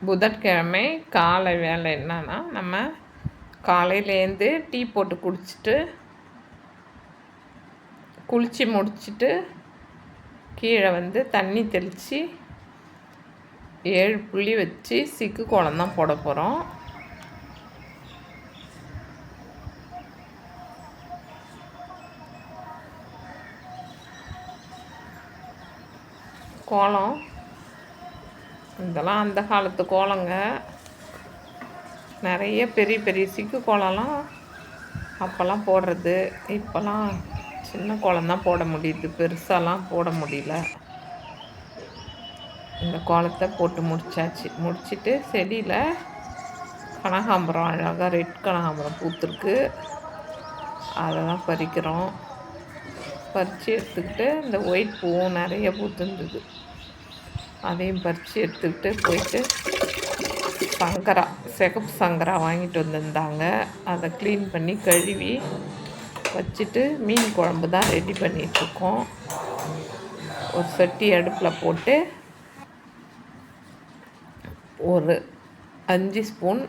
புதன்கிழமை காலை வேலை என்னன்னா, நம்ம காலையிலேருந்து டீ போட்டு குடிச்சிட்டு குளித்து முடிச்சுட்டு கீழே வந்து தண்ணி தெளித்து 7 புள்ளி வச்சு சிக்கு கோலம் தான் போட போகிறோம். கோலம் இதெல்லாம் அந்த காலத்து கோலங்க. நிறைய பெரிய பெரிய சிக்கு கோலம்லாம் அப்போல்லாம் போடுறது. இப்போல்லாம் சின்ன கோலம் தான் போட முடியுது, பெருசாலாம் போட முடியல. இந்த கோலத்தை போட்டு முடிச்சாச்சு. முடிச்சுட்டு செடியில் கனகாம்பரம் அழகாக ரெட் கனகாம்பரம் பூத்துருக்கு. அதை தான் பறிக்கிறோம். பறித்து எடுத்துக்கிட்டு இந்த ஒயிட் பூவும் நிறைய பூத்துருந்தது, அதையும் பறித்து எடுத்துக்கிட்டு போயிட்டு சங்கரா, சிகப்பு சங்கரா வாங்கிட்டு வந்திருந்தாங்க. அதை க்ளீன் பண்ணி கழுவி வச்சுட்டு மீன் குழம்பு தான் ரெடி பண்ணிகிட்ருக்கோம். ஒரு சட்டி அடுப்பில் போட்டு ஒரு 5 ஸ்பூன்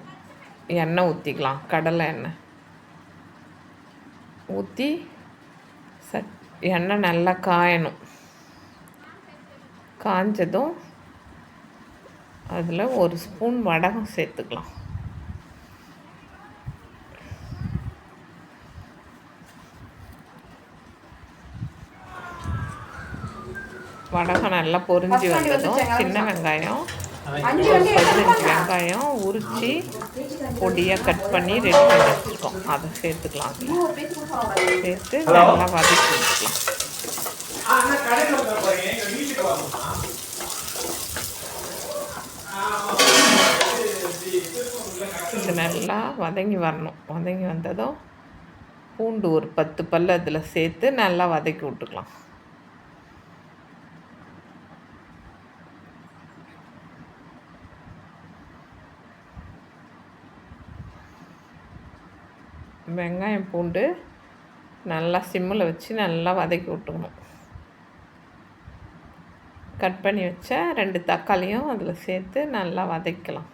எண்ணெய் ஊற்றிக்கலாம். கடலை எண்ணெய் ஊற்றி எண்ணெய் நல்லா காயணும். காஞ்சதும் அதில் ஒரு ஸ்பூன் வடகம் சேர்த்துக்கலாம். வடகம் நல்லா பொரிஞ்சு வந்ததும் சின்ன வெங்காயம், ஒரு 15 வெங்காயம் உரித்து பொடியாக கட் பண்ணி ரெடி பண்ணி வச்சுருக்கோம். அதை சேர்த்துக்கலாம். சேர்த்து நல்லா வதக்கி வச்சுக்கலாம். இது நல்லா வதங்கி வரணும். வதங்கி வந்ததும் பூண்டு ஒரு 10 பல் அதில் சேர்த்து நல்லா வதக்கி விட்டுக்கலாம். வெங்காயம் பூண்டு நல்லா சிம்மில் வச்சு நல்லா வதக்கி விட்டுக்கணும். கட் பண்ணி வச்ச 2 தக்காளியும் அதில் சேர்த்து நல்லா வதக்கலாம்.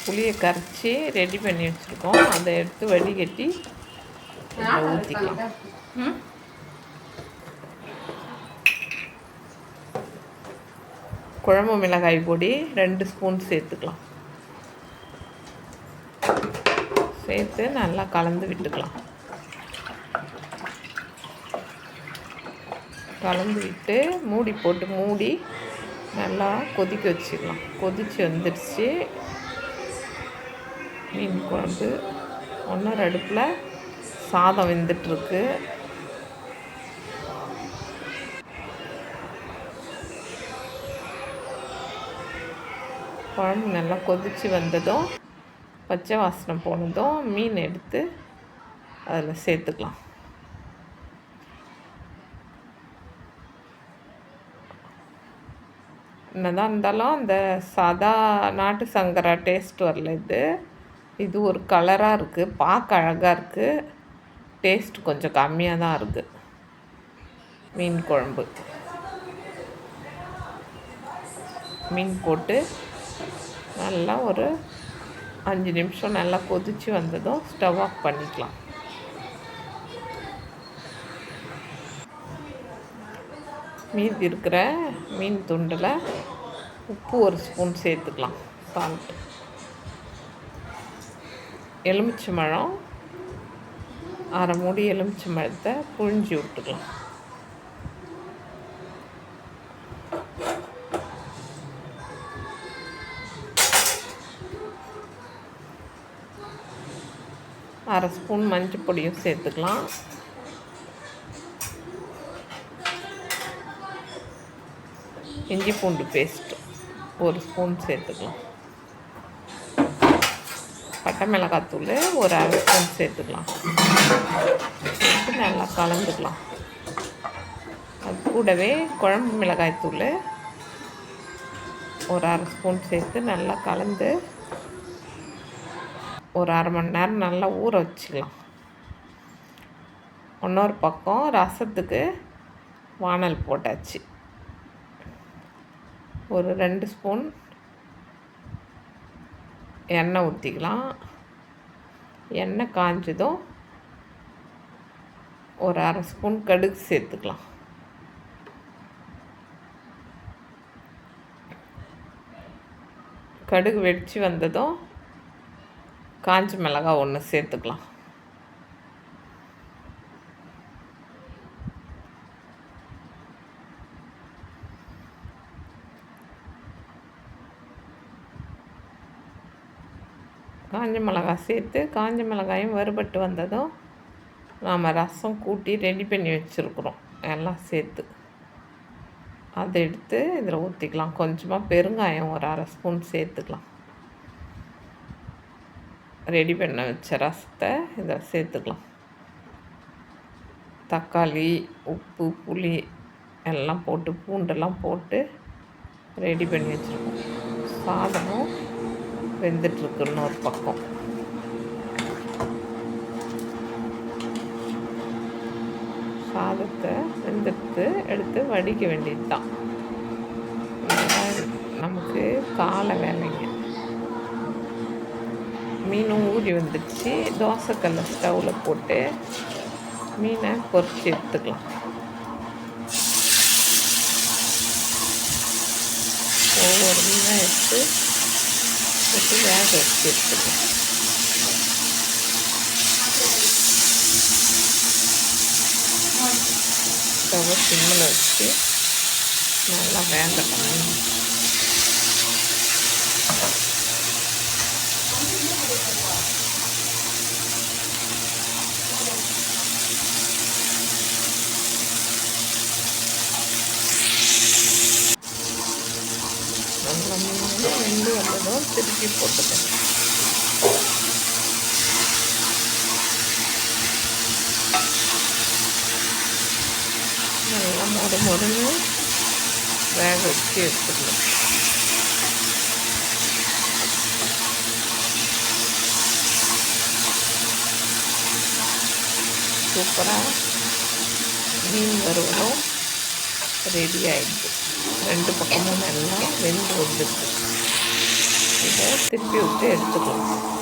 புளியை கரைச்சி ரெடி பண்ணி வச்சுருக்கோம். அதை எடுத்து வடிகட்டி ஊற்றிக்கலாம். குழம்பு மிளகாய் பொடி 2 ஸ்பூன் சேர்த்துக்கலாம். சேர்த்து நல்லா கலந்து விட்டுக்கலாம். கலந்து விட்டு மூடி நல்லா கொதிக்க வச்சுக்கலாம். கொதித்து வந்துடுச்சு. மீன் குழம்பு இன்னொரு அடுப்பில் சாதம் வெந்துட்டுருக்கு. குழம்பு நல்லா கொதித்து வந்ததும் பச்சை வாசனை போனதும் மீன் எடுத்து அதில் சேர்த்துக்கலாம். என்னதான் இருந்தாலும் அந்த சாதா நாட்டு சங்கரா டேஸ்ட் வரல. இது ஒரு கலராக இருக்குது, பார்க்க அழகாக இருக்குது. டேஸ்ட் கொஞ்சம் கம்மியாக தான் இருக்குது. மீன் குழம்பு மீன் போட்டு நல்லா ஒரு 5 நிமிஷம் நல்லா கொதித்து வந்ததும் ஸ்டவ் ஆஃப் பண்ணிக்கலாம். மீதி இருக்கிற மீன் துண்டில் உப்பு 1 ஸ்பூன் சேர்த்துக்கலாம். சால்ட், எலுமிச்சம்பழம் 1/2 மூடி எலுமிச்சம்பழத்தை புழிஞ்சி விட்டுக்கலாம். அரை ஸ்பூன் மஞ்சள் பொடியும் சேர்த்துக்கலாம். இஞ்சி பூண்டு பேஸ்ட் 1 ஸ்பூன் சேர்த்துக்கலாம். பட்டை மிளகாத்தூள் ஒரு 1/2 ஸ்பூன் சேர்த்துக்கலாம். சேர்த்து நல்லா கலந்துக்கலாம். அது கூடவே குழம்பு மிளகாய்த்தூள் ஒரு 1/2 ஸ்பூன் சேர்த்து நல்லா கலந்து ஒரு அரை மணி நேரம் நல்லா ஊற வச்சுக்கலாம். இன்னொரு பக்கம் ரசத்துக்கு வானல் போட்டாச்சு. ஒரு 2 ஸ்பூன் எண்ணெய் ஊற்றிக்கலாம். எண்ணெய் காஞ்சதும் ஒரு அரை ஸ்பூன் கடுகு சேர்த்துக்கலாம். கடுகு வெடித்து வந்ததும் காஞ்ச மிளகாய் 1 சேர்த்துக்கலாம். காஞ்ச மிளகாய் சேர்த்து காஞ்ச மிளகாயும் வறுபட்டு வந்ததும் நாம் ரசம் கூட்டி ரெடி பண்ணி வச்சுருக்குறோம் எல்லாம் சேர்த்து அதை எடுத்து இதில் ஊற்றிக்கலாம். கொஞ்சமாக பெருங்காயம் ஒரு அரை ஸ்பூன் சேர்த்துக்கலாம். ரெடி பண்ண வச்ச ரசத்தை இதில் சேர்த்துக்கலாம். தக்காளி, உப்பு, புளி எல்லாம் போட்டு பூண்டெல்லாம் போட்டு ரெடி பண்ணி வச்சுருக்கோம். சாதமும் வெந்துட்டுருக்குன்னு ஒரு பக்கம். சாதத்தை வெந்துட்டு எடுத்து வடிக்க வேண்டியது தான். நமக்கு காலை வேலைங்க. மீனும் ஊறி வந்துடுச்சு. தோசைக்கல்லை ஸ்டவ்வில் போட்டு மீனை பொரிச்சு எடுத்துக்கலாம். ஒவ்வொரு மீனாக எடுத்து போட்டு வேக வச்சு எடுத்துக்கலாம். ஸ்டவ்வை சிம்மில் வச்சு நல்லா வேகட்டும். நல்லா மீன் வெந்து வந்ததும் திருப்பி போட்டுக்கணும். நல்லா மொறுன்னு வேக வச்சு எடுத்துக்கணும். சூப்பராக மீன் வறுவலும் ரெடி ஆகிடுது. 2 பக்கமும் நல்லா வெந்து வந்துடுது. இதை திருப்பி விட்டு எடுத்துக்கலாம்.